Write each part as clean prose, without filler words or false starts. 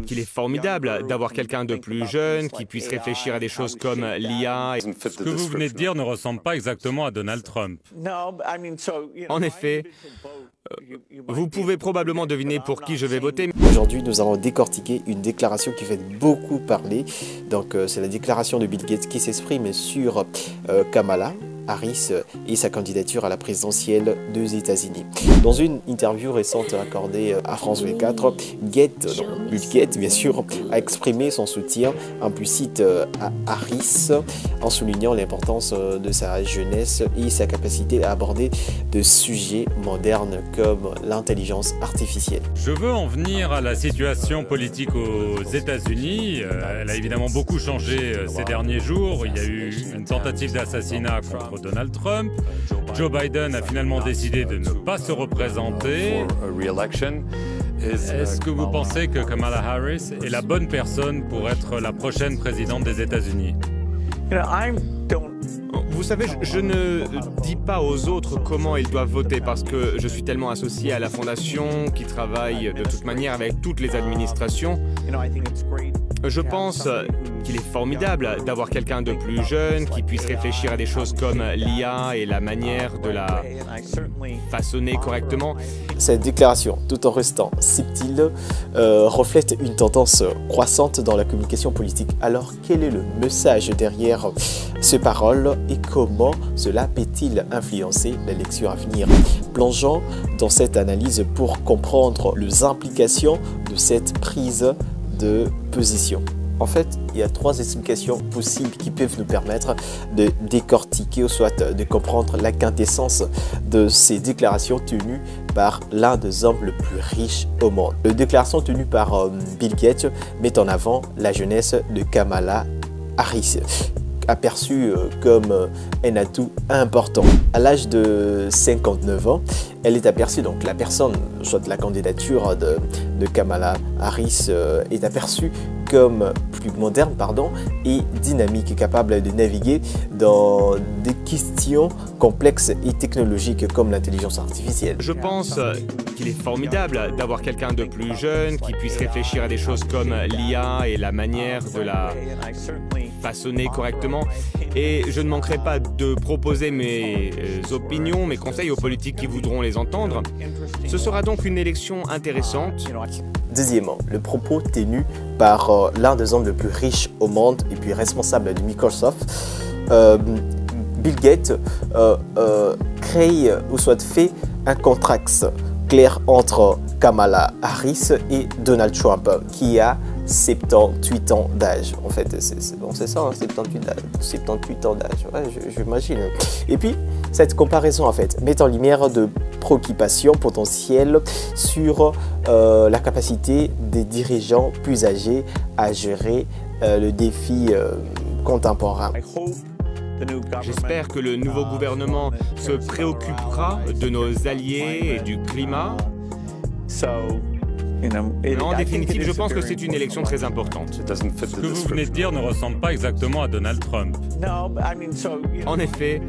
Qu'il est formidable d'avoir quelqu'un de plus jeune qui puisse réfléchir à des choses comme l'IA. Ce que vous venez de dire ne ressemble pas exactement à Donald Trump. En effet, vous pouvez probablement deviner pour qui je vais voter. Aujourd'hui, nous allons décortiquer une déclaration qui fait beaucoup parler. Donc, c'est la déclaration de Bill Gates qui s'exprime sur Kamala Harris et sa candidature à la présidentielle des États-Unis. Dans une interview récente accordée à France 24, Bill Gates, bien sûr, a exprimé son soutien implicite à Harris en soulignant l'importance de sa jeunesse et sa capacité à aborder des sujets modernes comme l'intelligence artificielle. Je veux en venir à la situation politique aux États-Unis. Elle a évidemment beaucoup changé ces derniers jours. Il y a eu une tentative d'assassinat contre Donald Trump. Joe Biden a finalement décidé de ne pas se représenter. Est-ce que vous pensez que Kamala Harris est la bonne personne pour être la prochaine présidente des États-Unis? Vous savez, je ne dis pas aux autres comment ils doivent voter parce que je suis tellement associé à la fondation qui travaille de toute manière avec toutes les administrations. Je pense qu'il est formidable d'avoir quelqu'un de plus jeune qui puisse réfléchir à des choses comme l'IA et la manière de la façonner correctement. Cette déclaration, tout en restant subtile, reflète une tendance croissante dans la communication politique. Alors, quel est le message derrière ces paroles et comment cela peut-il influencer l'élection à venir? Plongeons dans cette analyse pour comprendre les implications de cette prise de position. En fait, il y a trois explications possibles qui peuvent nous permettre de décortiquer ou soit de comprendre la quintessence de ces déclarations tenues par l'un des hommes les plus riches au monde. Les déclarations tenues par Bill Gates mettent en avant la jeunesse de Kamala Harris, aperçue comme un atout important. À l'âge de 59 ans, elle est aperçue, donc la personne, soit la candidature de Kamala Harris est aperçue comme plus moderne et dynamique et capable de naviguer dans des questions complexes et technologiques comme l'intelligence artificielle. Je pense qu'il est formidable d'avoir quelqu'un de plus jeune qui puisse réfléchir à des choses comme l'IA et la manière de la façonner correctement. Et je ne manquerai pas de proposer mes opinions, mes conseils aux politiques qui voudront les entendre. Ce sera donc une élection intéressante. Deuxièmement, le propos tenu par l'un des hommes les plus riches au monde et puis responsable de Microsoft, Bill Gates crée ou soit fait un contraste clair entre Kamala Harris et Donald Trump qui a 78 ans d'âge. En fait, c'est ça, hein, 78 ans d'âge, ouais, j'imagine. Et puis, cette comparaison, en fait, met en lumière de préoccupations potentielles sur la capacité des dirigeants plus âgés à gérer le défi contemporain. J'espère que le nouveau gouvernement se préoccupera de nos alliés et du climat. En définitive, je pense que c'est une élection très importante. Ce que vous venez de dire ne ressemble pas exactement à Donald Trump. En effet,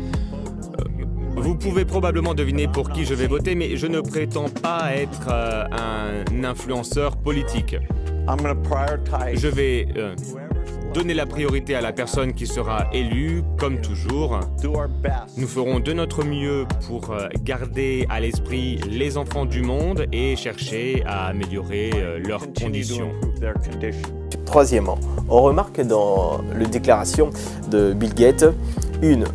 vous pouvez probablement deviner pour qui je vais voter, mais je ne prétends pas être un influenceur politique. Je vais donner la priorité à la personne qui sera élue, comme toujours. Nous ferons de notre mieux pour garder à l'esprit les enfants du monde et chercher à améliorer leurs conditions. Troisièmement, on remarque dans la déclaration de Bill Gates une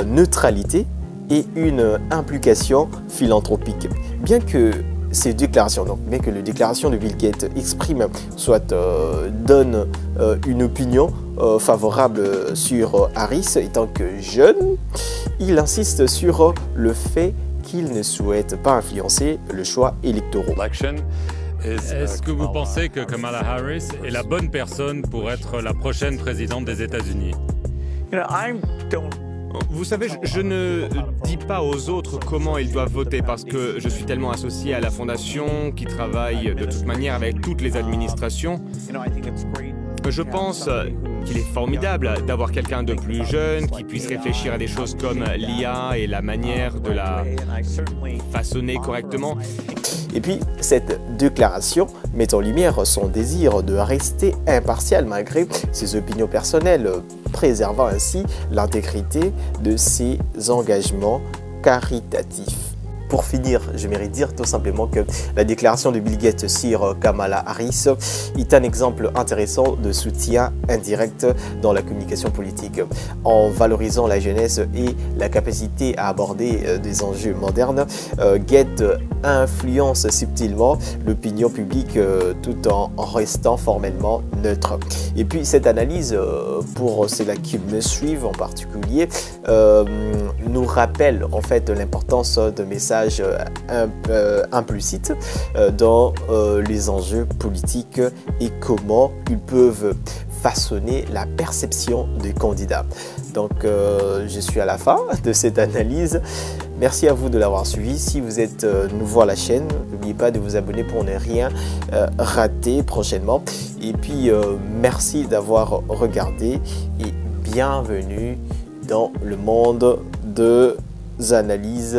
neutralité et une implication philanthropique. Bien que ces déclarations, bien que les déclarations de Bill Gates expriment, soit donne une opinion favorable sur Harris étant que jeune, il insiste sur le fait qu'il ne souhaite pas influencer le choix électoral. Est-ce que vous pensez que Kamala Harris est la bonne personne pour être la prochaine présidente des États-Unis? Vous savez, je ne dis pas aux autres comment ils doivent voter parce que je suis tellement associé à la fondation qui travaille de toute manière avec toutes les administrations. Je pense qu'il est formidable d'avoir quelqu'un de plus jeune qui puisse réfléchir à des choses comme l'IA et la manière de la façonner correctement. Et puis, cette déclaration met en lumière son désir de rester impartial malgré ses opinions personnelles, préservant ainsi l'intégrité de ses engagements caritatifs. Pour finir, je mérite dire tout simplement que la déclaration de Bill Gates sur Kamala Harris est un exemple intéressant de soutien indirect dans la communication politique. En valorisant la jeunesse et la capacité à aborder des enjeux modernes, Gates influence subtilement l'opinion publique tout en restant formellement neutre. Et puis cette analyse, pour ceux qui me suivent en particulier, nous rappelle en fait l'importance de messages implicites dans les enjeux politiques et comment ils peuvent façonner la perception des candidats. Donc je suis à la fin de cette analyse. Merci à vous de l'avoir suivi. Si vous êtes nouveau à la chaîne, n'oubliez pas de vous abonner pour ne rien rater prochainement. Et puis merci d'avoir regardé et bienvenue dans le monde des analyses